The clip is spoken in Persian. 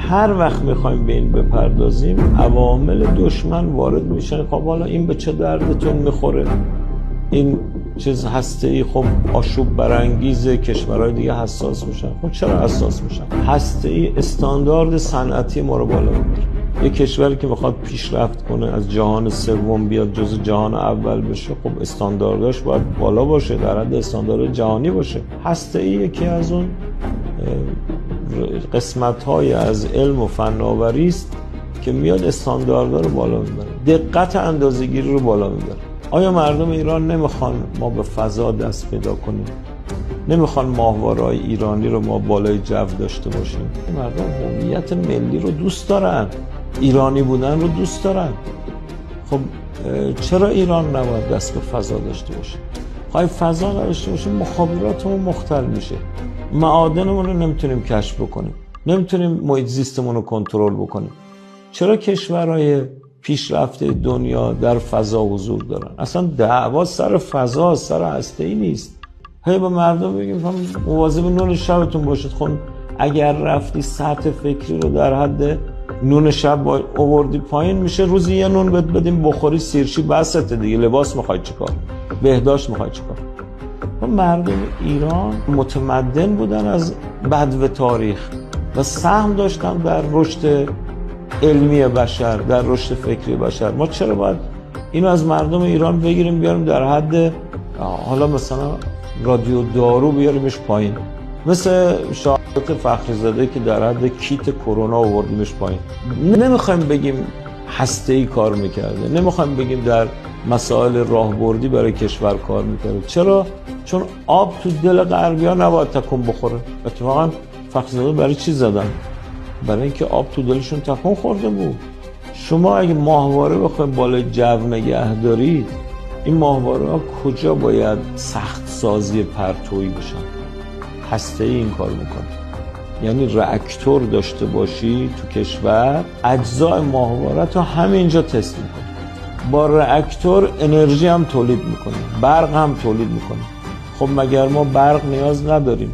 هر وقت میخوایم به این بپردازیم عوامل دشمن وارد میشن. خب حالا این به چه دردتون میخوره؟ این چیز هسته‌ای خب آشوب برانگیزه، کشورهای دیگه حساس میشن. خب چرا حساس میشن؟ هسته‌ای استاندارد صنعتی ما رو بالا میبره. یه کشوری که میخواد پیشرفت کنه، از جهان سوم بیاد جزو جهان اول بشه، خب استاندارداش باید بالا باشه، در حد استاندارد جهانی باشه. هسته‌ای یکی از اون قسمت‌های از علم و فناوری است که میاد استانداردها رو بالا میبره، دقت اندازه‌گیری رو بالا میبره. آیا مردم ایران نمیخوان ما به فضا دست پیدا کنیم؟ نمیخوان ماهواره‌های ایرانی رو ما بالای جو داشته باشیم؟ مردم هویت ملی رو دوست دارن، ایرانی بودن رو دوست دارن. خب چرا ایران نباید دست به فضا داشته باشه؟ خواهی فضا نداشته باشیم مخابراتمون مختل میشه، معادنمون رو نمیتونیم کشف بکنیم، نمیتونیم محیط زیستمون رو کنترل بکنیم. چرا کشورهای پیشرفته دنیا در فضا حضور دارن؟ اصلا دعوا سر فضا، سر هسته‌ای نیست. هی به مردم بگیم مواظب نون شبتون باشید. خب اگر رفتی سطح فکری رو در حد نون شب آوردی پایین، میشه روزی یه نون بدیم بخوری سیرچی بسته دیگه. لباس میخوای چیکار؟ بهداشت میخوای چیکار؟ مردم ایران متمدن بودن از بدو تاریخ و سهم داشتن در رشد علمی بشر، در رشد فکری بشر. ما چرا باید اینو از مردم ایران بگیریم بیاریم در حد حالا مثلا رادیو دارو بیاریمش پایین، مثل شهادت فخری‌زاده که در حد کیت کرونا آوردیمش پایین؟ نمیخوایم بگیم هسته‌ای کار میکرده، نمیخوایم بگیم در مسائل راهبردی برای کشور کار میکرده. چرا؟ چون آب تو دل غربی‌ها نباید تکون بخوره. اتفاقا فخری‌زاده برای چی زدن؟ برای اینکه آب تو دلشون تکون خورده بود. شما اگه ماهواره بخواید بالای جو نگه دارید، این ماهواره ها کجا باید سخت سازی پرتویی بشن؟ هسته‌ای این کار میکنه. یعنی راکتور داشته باشی تو کشور، اجزای ماهواره تو همینجا تست میکنه. با راکتور انرژی هم تولید میکنه، برق هم تولید میکنه. خب مگر ما برق نیاز نداریم؟